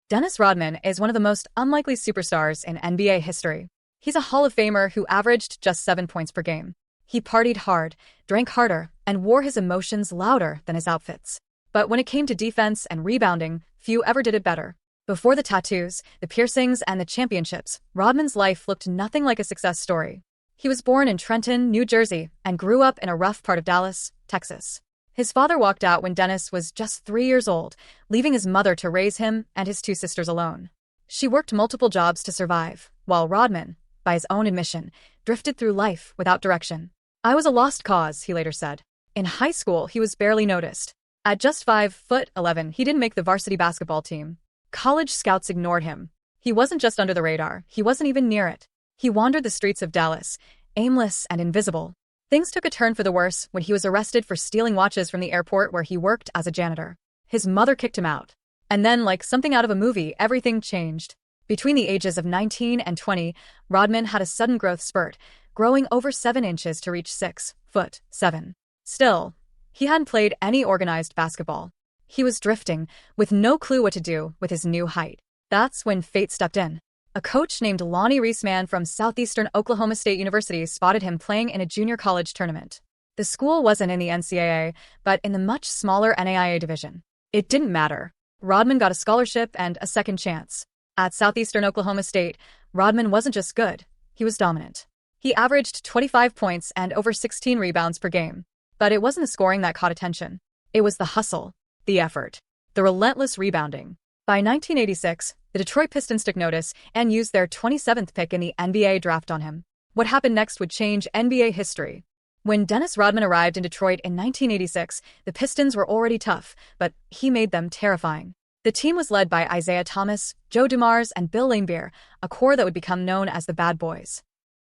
Dennis Rodman is one of the most unlikely superstars in NBA history. He's a Hall of Famer who averaged just 7 points per game. He partied hard, drank harder, and wore his emotions louder than his outfits. But when it came to defense and rebounding, few ever did it better. Before the tattoos, the piercings, and the championships, Rodman's life looked nothing like a success story. He was born in Trenton, New Jersey, and grew up in a rough part of Dallas, Texas. His father walked out when Dennis was just 3 years old, leaving his mother to raise him and his 2 sisters alone. She worked multiple jobs to survive, while Rodman, by his own admission, drifted through life without direction. "I was a lost cause," he later said. In high school, he was barely noticed. At just 5'11", he didn't make the varsity basketball team. College scouts ignored him. He wasn't just under the radar, he wasn't even near it. He wandered the streets of Dallas, aimless and invisible. Things took a turn for the worse when he was arrested for stealing watches from the airport where he worked as a janitor. His mother kicked him out. And then, like something out of a movie, everything changed. Between the ages of 19 and 20, Rodman had a sudden growth spurt, growing over 7 inches to reach 6'7". Still, he hadn't played any organized basketball. He was drifting, with no clue what to do with his new height. That's when fate stepped in. A coach named Lonnie Reisman from Southeastern Oklahoma State University spotted him playing in a junior college tournament. The school wasn't in the NCAA, but in the much smaller NAIA division. It didn't matter. Rodman got a scholarship and a second chance. At Southeastern Oklahoma State, Rodman wasn't just good, he was dominant. He averaged 25 points and over 16 rebounds per game. But it wasn't the scoring that caught attention. It was the hustle, the effort, the relentless rebounding. By 1986, the Detroit Pistons took notice and used their 27th pick in the NBA draft on him. What happened next would change NBA history. When Dennis Rodman arrived in Detroit in 1986, the Pistons were already tough, but he made them terrifying. The team was led by Isaiah Thomas, Joe Dumars, and Bill Laimbeer, a core that would become known as the Bad Boys.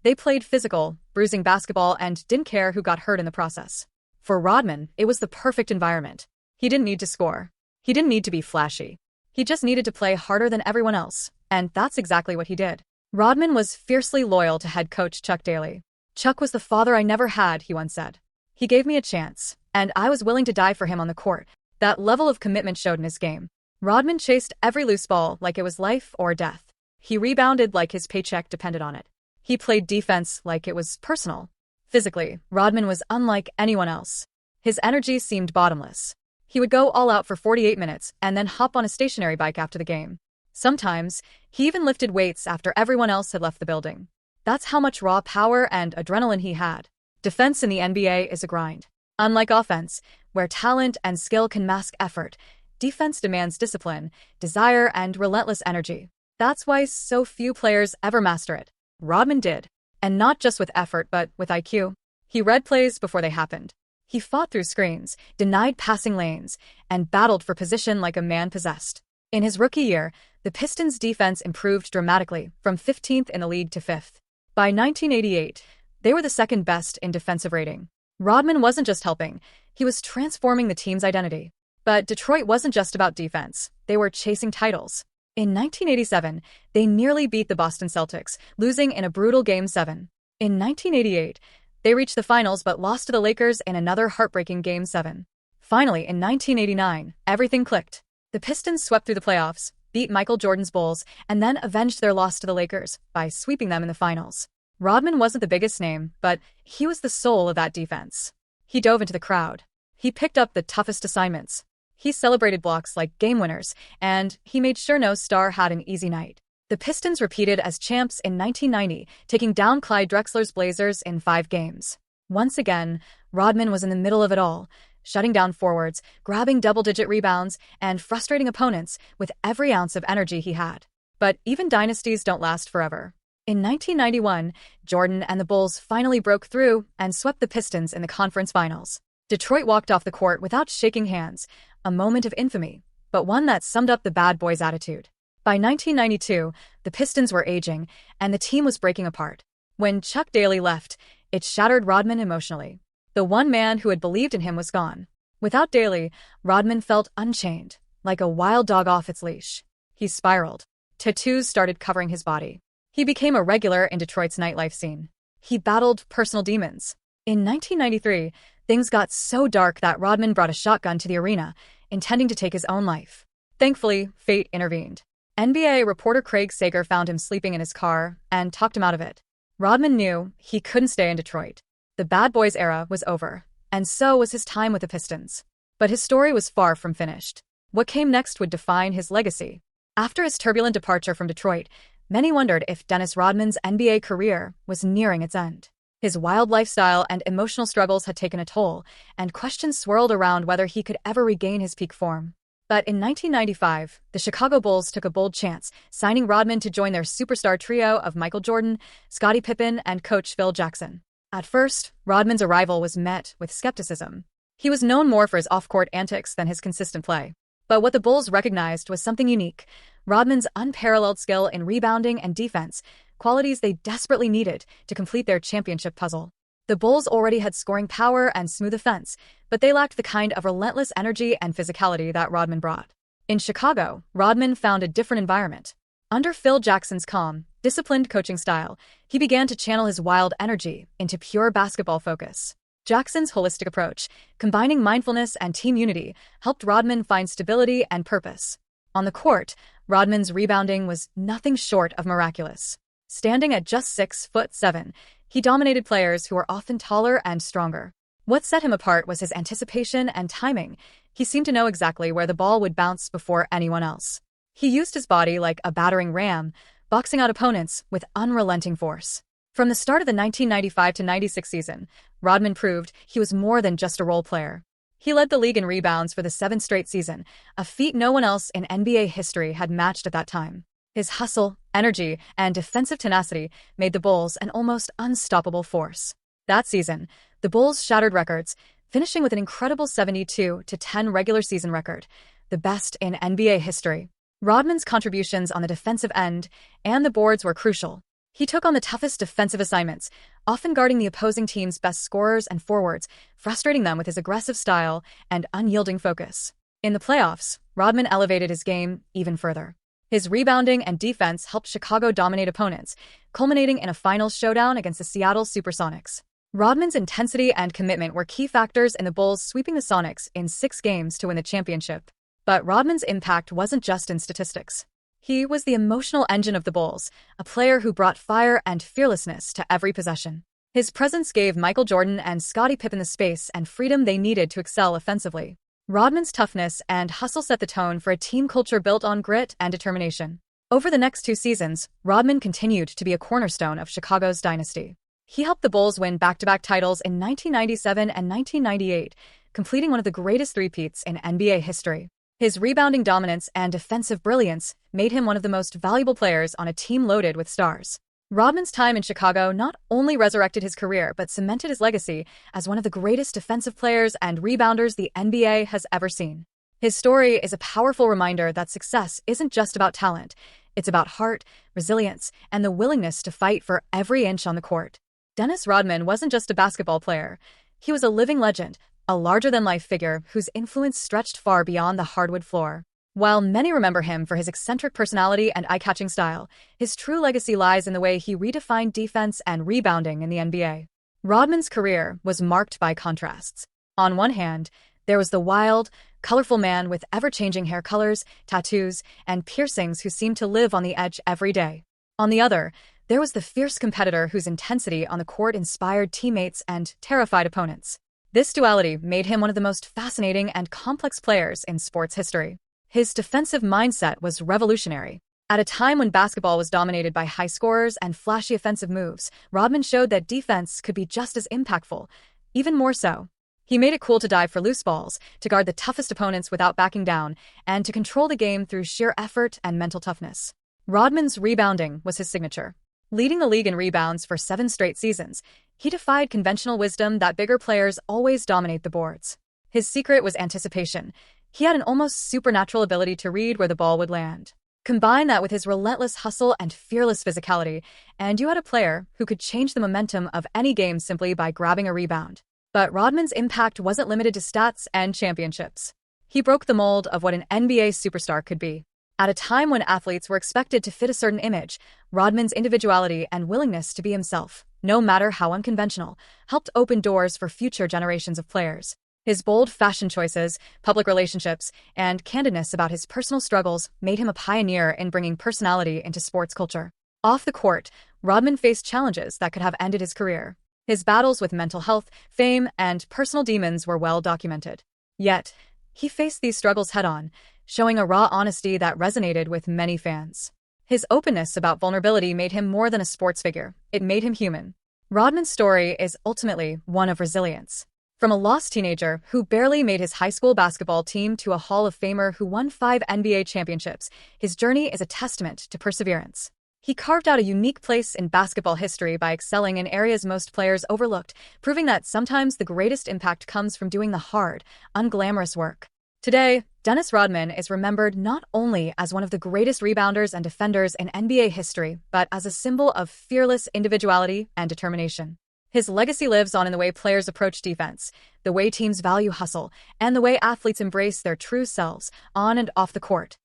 They played physical, bruising basketball and didn't care who got hurt in the process. For Rodman, it was the perfect environment. He didn't need to score. He didn't need to be flashy. He just needed to play harder than everyone else, and that's exactly what he did. Rodman was fiercely loyal to head coach Chuck Daly. "Chuck was the father I never had," he once said. "He gave me a chance, and I was willing to die for him on the court." That level of commitment showed in his game. Rodman chased every loose ball like it was life or death. He rebounded like his paycheck depended on it. He played defense like it was personal. Physically, Rodman was unlike anyone else. His energy seemed bottomless. He would go all out for 48 minutes and then hop on a stationary bike after the game. Sometimes, he even lifted weights after everyone else had left the building. That's how much raw power and adrenaline he had. Defense in the NBA is a grind. Unlike offense, where talent and skill can mask effort, defense demands discipline, desire, and relentless energy. That's why so few players ever master it. Rodman did. And not just with effort, but with IQ. He read plays before they happened. He fought through screens, denied passing lanes, and battled for position like a man possessed. In his rookie year, the Pistons' defense improved dramatically, from 15th in the league to 5th. By 1988, they were the second best in defensive rating. Rodman wasn't just helping, he was transforming the team's identity. But Detroit wasn't just about defense, they were chasing titles. In 1987, they nearly beat the Boston Celtics, losing in a brutal Game 7. In 1988, they reached the finals but lost to the Lakers in another heartbreaking Game 7. Finally, in 1989, everything clicked. The Pistons swept through the playoffs, beat Michael Jordan's Bulls, and then avenged their loss to the Lakers by sweeping them in the finals. Rodman wasn't the biggest name, but he was the soul of that defense. He dove into the crowd. He picked up the toughest assignments. He celebrated blocks like game winners, and he made sure no star had an easy night. The Pistons repeated as champs in 1990, taking down Clyde Drexler's Blazers in 5 games. Once again, Rodman was in the middle of it all, shutting down forwards, grabbing double-digit rebounds, and frustrating opponents with every ounce of energy he had. But even dynasties don't last forever. In 1991, Jordan and the Bulls finally broke through and swept the Pistons in the conference finals. Detroit walked off the court without shaking hands, a moment of infamy, but one that summed up the Bad Boys' attitude. By 1992, the Pistons were aging, and the team was breaking apart. When Chuck Daly left, it shattered Rodman emotionally. The one man who had believed in him was gone. Without Daly, Rodman felt unchained, like a wild dog off its leash. He spiraled. Tattoos started covering his body. He became a regular in Detroit's nightlife scene. He battled personal demons. In 1993, things got so dark that Rodman brought a shotgun to the arena, intending to take his own life. Thankfully, fate intervened. NBA reporter Craig Sager found him sleeping in his car and talked him out of it. Rodman knew he couldn't stay in Detroit. The bad boys era was over, and so was his time with the Pistons. But his story was far from finished. What came next would define his legacy. After his turbulent departure from Detroit, many wondered if Dennis Rodman's NBA career was nearing its end. His wild lifestyle and emotional struggles had taken a toll, and questions swirled around whether he could ever regain his peak form. But in 1995, the Chicago Bulls took a bold chance, signing Rodman to join their superstar trio of Michael Jordan, Scottie Pippen, and coach Phil Jackson. At first, Rodman's arrival was met with skepticism. He was known more for his off-court antics than his consistent play. But what the Bulls recognized was something unique: Rodman's unparalleled skill in rebounding and defense, qualities they desperately needed to complete their championship puzzle. The Bulls already had scoring power and smooth offense, but they lacked the kind of relentless energy and physicality that Rodman brought. In Chicago, Rodman found a different environment. Under Phil Jackson's calm, disciplined coaching style, he began to channel his wild energy into pure basketball focus. Jackson's holistic approach, combining mindfulness and team unity, helped Rodman find stability and purpose. On the court, Rodman's rebounding was nothing short of miraculous. Standing at just 6'7", he dominated players who were often taller and stronger. What set him apart was his anticipation and timing. He seemed to know exactly where the ball would bounce before anyone else. He used his body like a battering ram, boxing out opponents with unrelenting force. From the start of the 1995-96 season, Rodman proved he was more than just a role player. He led the league in rebounds for the 7th straight season, a feat no one else in NBA history had matched at that time. His hustle, energy, and defensive tenacity made the Bulls an almost unstoppable force. That season, the Bulls shattered records, finishing with an incredible 72-10 regular season record, the best in NBA history. Rodman's contributions on the defensive end and the boards were crucial. He took on the toughest defensive assignments, often guarding the opposing team's best scorers and forwards, frustrating them with his aggressive style and unyielding focus. In the playoffs, Rodman elevated his game even further. His rebounding and defense helped Chicago dominate opponents, culminating in a finals showdown against the Seattle Supersonics. Rodman's intensity and commitment were key factors in the Bulls sweeping the Sonics in 6 games to win the championship. But Rodman's impact wasn't just in statistics. He was the emotional engine of the Bulls, a player who brought fire and fearlessness to every possession. His presence gave Michael Jordan and Scottie Pippen the space and freedom they needed to excel offensively. Rodman's toughness and hustle set the tone for a team culture built on grit and determination. Over the next 2 seasons, Rodman continued to be a cornerstone of Chicago's dynasty. He helped the Bulls win back-to-back titles in 1997 and 1998, completing one of the greatest three-peats in NBA history. His rebounding dominance and defensive brilliance made him one of the most valuable players on a team loaded with stars. Rodman's time in Chicago not only resurrected his career but cemented his legacy as one of the greatest defensive players and rebounders the NBA has ever seen. His story is a powerful reminder that success isn't just about talent. It's about heart, resilience, and the willingness to fight for every inch on the court. Dennis Rodman wasn't just a basketball player. He was a living legend, a larger-than-life figure whose influence stretched far beyond the hardwood floor. While many remember him for his eccentric personality and eye-catching style, his true legacy lies in the way he redefined defense and rebounding in the NBA. Rodman's career was marked by contrasts. On one hand, there was the wild, colorful man with ever-changing hair colors, tattoos, and piercings who seemed to live on the edge every day. On the other, there was the fierce competitor whose intensity on the court inspired teammates and terrified opponents. This duality made him one of the most fascinating and complex players in sports history. His defensive mindset was revolutionary. At a time when basketball was dominated by high scorers and flashy offensive moves, Rodman showed that defense could be just as impactful, even more so. He made it cool to dive for loose balls, to guard the toughest opponents without backing down, and to control the game through sheer effort and mental toughness. Rodman's rebounding was his signature. Leading the league in rebounds for 7 straight seasons, he defied conventional wisdom that bigger players always dominate the boards. His secret was anticipation. He had an almost supernatural ability to read where the ball would land. Combine that with his relentless hustle and fearless physicality, and you had a player who could change the momentum of any game simply by grabbing a rebound. But Rodman's impact wasn't limited to stats and championships. He broke the mold of what an NBA superstar could be. At a time when athletes were expected to fit a certain image, Rodman's individuality and willingness to be himself, no matter how unconventional, helped open doors for future generations of players. His bold fashion choices, public relationships, and candidness about his personal struggles made him a pioneer in bringing personality into sports culture. Off the court, Rodman faced challenges that could have ended his career. His battles with mental health, fame, and personal demons were well documented. Yet, he faced these struggles head-on, showing a raw honesty that resonated with many fans. His openness about vulnerability made him more than a sports figure. It made him human. Rodman's story is ultimately one of resilience. From a lost teenager who barely made his high school basketball team to a Hall of Famer who won 5 NBA championships, his journey is a testament to perseverance. He carved out a unique place in basketball history by excelling in areas most players overlooked, proving that sometimes the greatest impact comes from doing the hard, unglamorous work. Today, Dennis Rodman is remembered not only as one of the greatest rebounders and defenders in NBA history, but as a symbol of fearless individuality and determination. His legacy lives on in the way players approach defense, the way teams value hustle, and the way athletes embrace their true selves on and off the court.